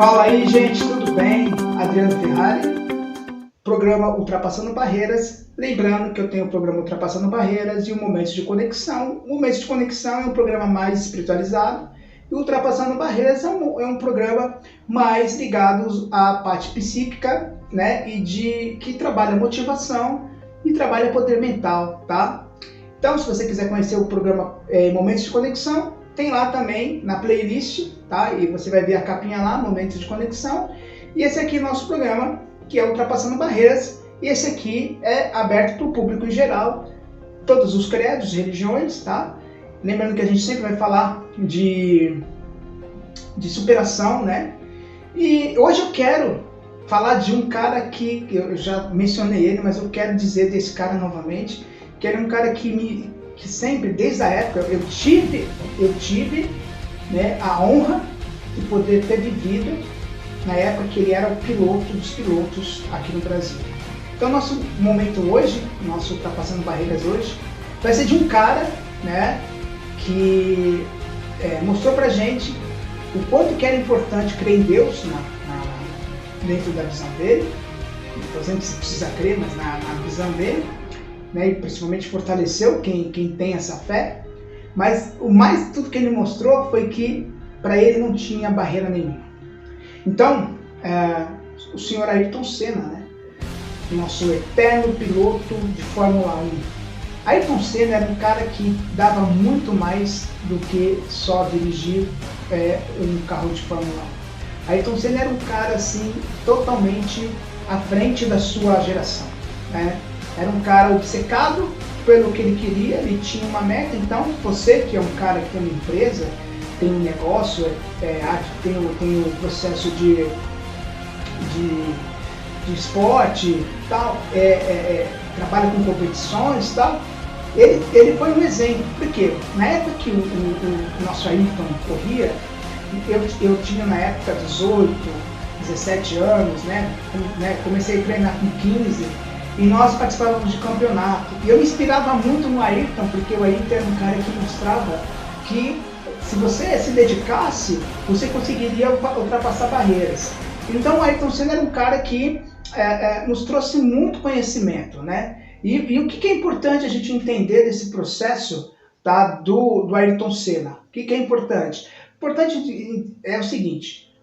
Fala aí, gente, tudo bem? Adriano Ferrari, programa Ultrapassando Barreiras. Lembrando que eu tenho o programa Ultrapassando Barreiras e o Momentos de Conexão. O Momentos de Conexão é um programa mais espiritualizado e o Ultrapassando Barreiras é um programa mais ligado à parte psíquica, né? E que trabalha motivação e trabalha poder mental, tá? Então, se você quiser conhecer o programa Momentos de Conexão, tem lá também na playlist, tá? E você vai ver a capinha lá, Momentos de Conexão. E esse aqui é o nosso programa, que é Ultrapassando Barreiras. E esse aqui é aberto para o público em geral, todos os credos, religiões, tá? Lembrando que a gente sempre vai falar de superação, né? E hoje eu quero falar de um cara que eu já mencionei ele, mas eu quero dizer desse cara novamente, que era um cara que sempre, desde a época, eu tive, né, a honra de poder ter vivido na época que ele era o piloto dos pilotos aqui no Brasil. Então, nosso momento hoje, nosso Ultrapassando Barreiras hoje, vai ser de um cara, né, que mostrou pra gente o quanto que era importante crer em Deus dentro da visão dele. Por exemplo, você precisa crer, mas na visão dele, né, e principalmente fortaleceu quem tem essa fé. Mas o mais tudo que ele mostrou foi que para ele não tinha barreira nenhuma. Então, o senhor Ayrton Senna, né, nosso eterno piloto de Fórmula 1. Ayrton Senna era um cara que dava muito mais do que só dirigir um carro de Fórmula 1. Ayrton Senna era um cara assim totalmente à frente da sua geração, né? Era um cara obcecado pelo que ele queria, ele tinha uma meta. Então, você que é um cara que tem uma empresa, tem um negócio, tem o processo de esporte, tal, trabalha com competições, tal, ele foi um exemplo. Porque na época que o nosso Ayrton corria, eu tinha na época 18, 17 anos, né? Comecei a treinar com 15, e nós participávamos de campeonato. E eu me inspirava muito no Ayrton, porque o Ayrton era um cara que mostrava que se você se dedicasse, você conseguiria ultrapassar barreiras. Então o Ayrton Senna era um cara que nos trouxe muito conhecimento, né? E o que é importante a gente entender desse processo, tá, do Ayrton Senna? O que é importante? Importante é o seguinte: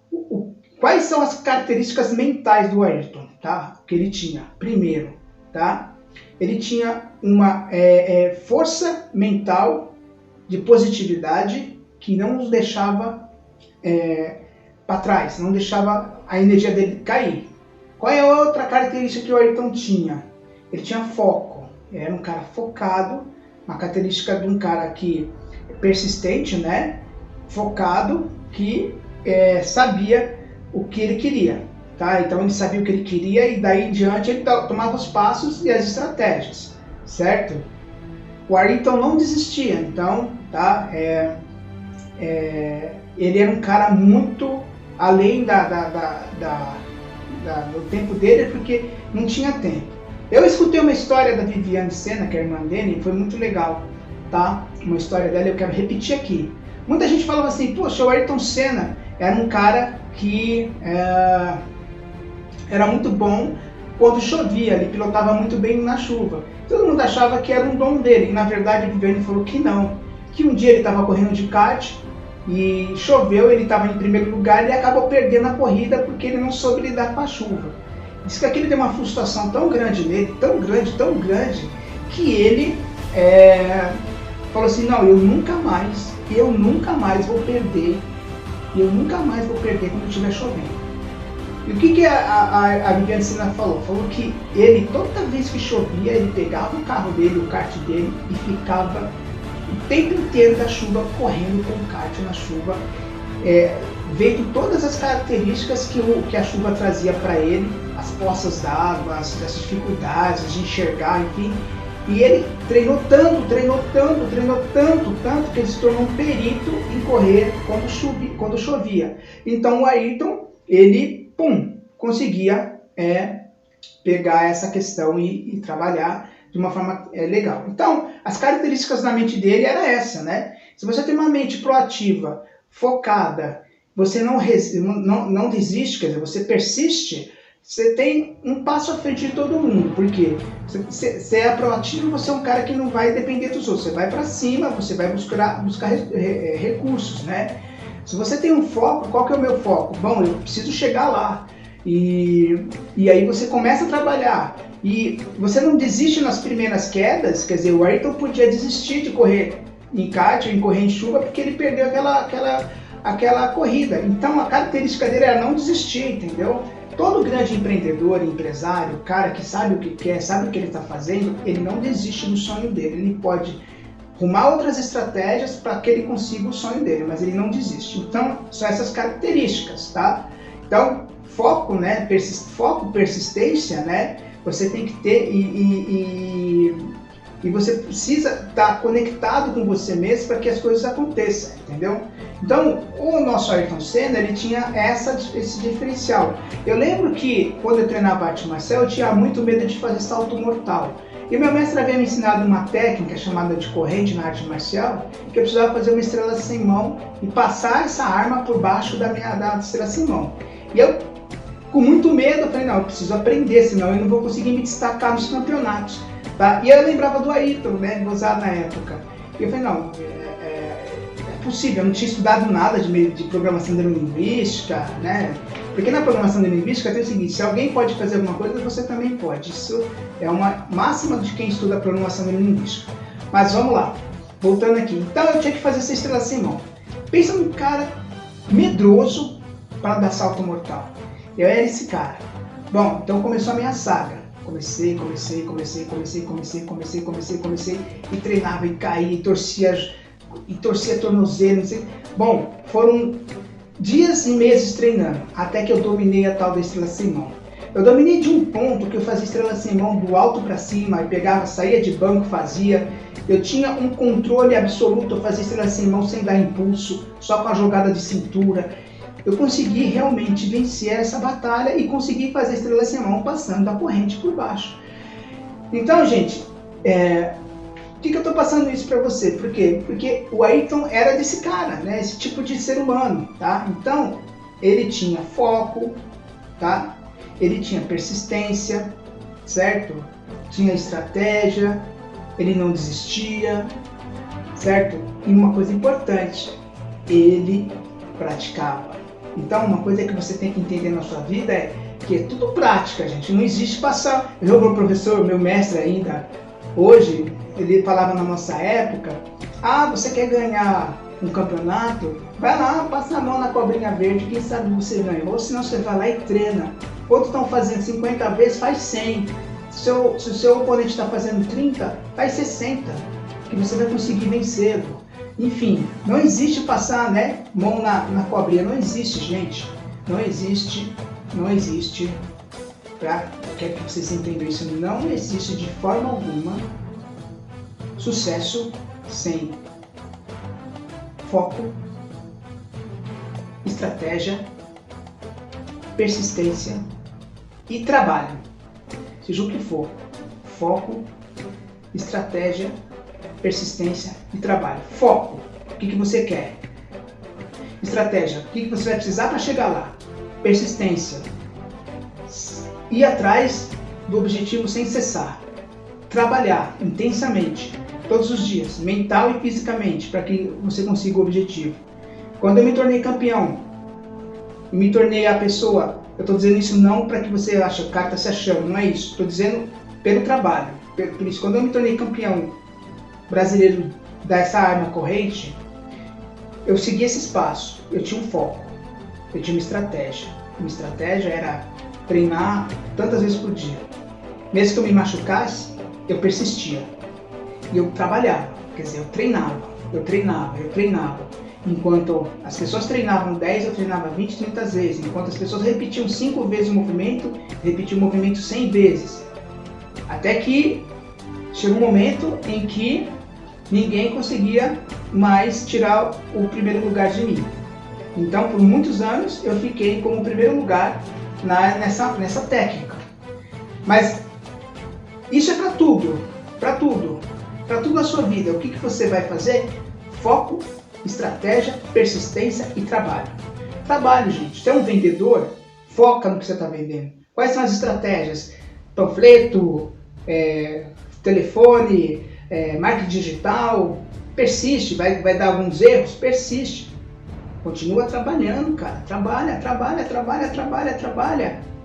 quais são as características mentais do Ayrton, tá? Que ele tinha? Primeiro, tá? Ele tinha uma força mental de positividade que não nos deixava para trás, não deixava a energia dele cair. Qual é a outra característica que o Ayrton tinha? Ele tinha foco, ele era um cara focado, uma característica de um cara que é persistente, né? Focado, que sabia o que ele queria, tá? Então ele sabia o que ele queria e daí em diante ele tomava os passos e as estratégias, certo? O Ayrton não desistia, então, tá? Ele era um cara muito além do tempo dele, porque não tinha tempo. Eu escutei uma história da Viviane Senna, que é a irmã dele, e foi muito legal, tá? Uma história dela, eu quero repetir aqui. Muita gente falava assim: poxa, o Ayrton Senna era um cara que era muito bom quando chovia, ele pilotava muito bem na chuva. Todo mundo achava que era um dom dele, e na verdade a Viviane falou que não. Que um dia ele estava correndo de kart e choveu, ele estava em primeiro lugar e ele acabou perdendo a corrida porque ele não soube lidar com a chuva. Diz que aquilo deu uma frustração tão grande nele, tão grande, que ele falou assim: não, eu nunca mais vou perder, quando estiver chovendo. E o que a Viviane Senna falou? Falou que ele, toda vez que chovia, ele pegava o carro dele, o kart dele, e ficava o tempo inteiro da chuva correndo com o kart na chuva, vendo todas as características que a chuva trazia para ele, as poças d'água, as dificuldades de enxergar, enfim. E ele treinou tanto que ele se tornou um perito em correr quando chovia. Então o Ayrton, ele, conseguia pegar essa questão e trabalhar de uma forma legal. Então, as características da mente dele era essa, né? Se você tem uma mente proativa, focada você não desiste, quer dizer, você persiste, você tem um passo à frente de todo mundo. Por quê? Você é proativo, você é um cara que não vai depender dos outros. Você vai para cima, você vai buscar recursos, né? Se você tem um foco, qual que é o meu foco? Bom, eu preciso chegar lá. E aí você começa a trabalhar. E você não desiste nas primeiras quedas. Quer dizer, o Ayrton podia desistir de correr em kart ou em correr em chuva porque ele perdeu aquela corrida. Então a característica dele era não desistir, entendeu? Todo grande empreendedor, empresário, cara que sabe o que quer, sabe o que ele está fazendo, ele não desiste do sonho dele. Ele pode arrumar outras estratégias para que ele consiga o sonho dele, mas ele não desiste. Então, são essas características, tá? Então, foco, né? Foco, persistência, né? Você tem que ter e você precisa estar conectado com você mesmo para que as coisas aconteçam, entendeu? Então, o nosso Ayrton Senna, ele tinha esse diferencial. Eu lembro que, quando eu treinava arte marcial, eu tinha muito medo de fazer salto mortal. E o meu mestre havia me ensinado uma técnica chamada de corrente na arte marcial, que eu precisava fazer uma estrela sem mão e passar essa arma por baixo da estrela sem mão. E eu, com muito medo, eu falei, não, eu preciso aprender, senão eu não vou conseguir me destacar nos campeonatos. Tá? E eu lembrava do Ayrton, né, gozado na época. E eu falei, não, é possível, eu não tinha estudado nada de programação neurolinguística, né? Porque na programação neurolinguística tem o seguinte, se alguém pode fazer alguma coisa, você também pode. Isso é uma máxima de quem estuda programação neurolinguística. Mas vamos lá, voltando aqui. Então eu tinha que fazer essa estrela sem mão. Pensa num cara medroso para dar salto mortal. Eu era esse cara. Bom, então começou a minha saga. Comecei e treinava e caía e torcia tornozelo, não sei. Bom, foram dias e meses treinando, até que eu dominei a tal da estrela sem mão. Eu dominei de um ponto que eu fazia estrela sem mão do alto para cima, e pegava, saía de banco, fazia. Eu tinha um controle absoluto, eu fazia estrela sem mão sem dar impulso, só com a jogada de cintura. Eu consegui realmente vencer essa batalha e consegui fazer estrela sem mão passando a corrente por baixo. Então, gente, por que eu estou passando isso para você? Por quê? Porque o Ayrton era desse cara, né? Esse tipo de ser humano, tá? Então, ele tinha foco, tá? Ele tinha persistência, certo? Tinha estratégia, ele não desistia, certo? E uma coisa importante, ele praticava. Então, uma coisa que você tem que entender na sua vida é que é tudo prática, gente. Não existe passar... Meu professor, meu mestre ainda, hoje, ele falava na nossa época, você quer ganhar um campeonato? Vai lá, passa a mão na cobrinha verde, quem sabe você ganha. Ou senão você vai lá e treina. Outros estão fazendo 50 vezes, faz 100. Se o seu oponente está fazendo 30, faz 60, que você vai conseguir vencê-lo. Enfim, não existe passar, né, mão na cobrinha, não existe, gente. Não existe. Quero que vocês entendam isso, não existe de forma alguma sucesso sem foco, estratégia, persistência e trabalho. Seja o que for, foco, estratégia, persistência e trabalho. Foco, o que você quer? Estratégia, o que você vai precisar para chegar lá? Persistência, ir atrás do objetivo sem cessar. Trabalhar intensamente, todos os dias, mental e fisicamente, para que você consiga o objetivo. Quando eu me tornei campeão, me tornei a pessoa, eu estou dizendo isso não para que você ache, o cara está se achando, não é isso. Estou dizendo pelo trabalho. Por isso, quando eu me tornei campeão brasileiro dessa arma corrente, eu segui esses passos. Eu tinha um foco, eu tinha uma estratégia. Minha estratégia era treinar tantas vezes por dia. Mesmo que eu me machucasse, eu persistia. E eu trabalhava, quer dizer, eu treinava. Enquanto as pessoas treinavam 10, eu treinava 20, 30 vezes. Enquanto as pessoas repetiam 5 vezes o movimento, eu repetia o movimento 100 vezes. Até que chegou um momento em que ninguém conseguia mais tirar o primeiro lugar de mim. Então, por muitos anos, eu fiquei como primeiro lugar nessa técnica. Mas isso é para tudo na sua vida. O que você vai fazer? Foco, estratégia, persistência e trabalho. trabalho, gente. Você é um vendedor, foca no que você está vendendo. Quais são as estratégias? Panfleto, telefone, marketing digital. Persiste, vai dar alguns erros, persiste. Continua trabalhando, cara. Trabalha,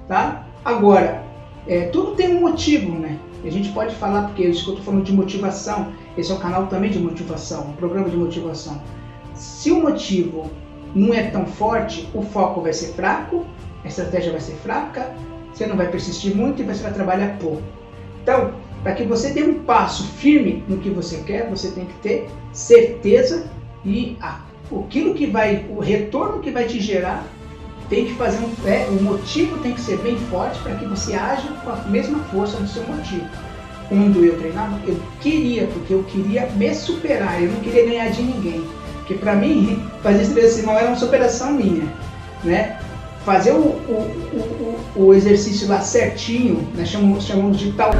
tá? Agora, tudo tem um motivo, né? E a gente pode falar, porque isso que eu tô falando de motivação, esse é um canal também de motivação, um programa de motivação. Se o motivo não é tão forte, o foco vai ser fraco, a estratégia vai ser fraca, você não vai persistir muito e você vai trabalhar pouco. Então, para que você dê um passo firme no que você quer, você tem que ter certeza e o retorno que vai te gerar tem que fazer o motivo tem que ser bem forte para que você haja com a mesma força do seu motivo. Quando eu treinava, porque eu queria me superar, eu não queria ganhar de ninguém. Porque para mim, fazer estresse não era uma superação minha, né? Fazer o exercício lá certinho, nós chamamos de tal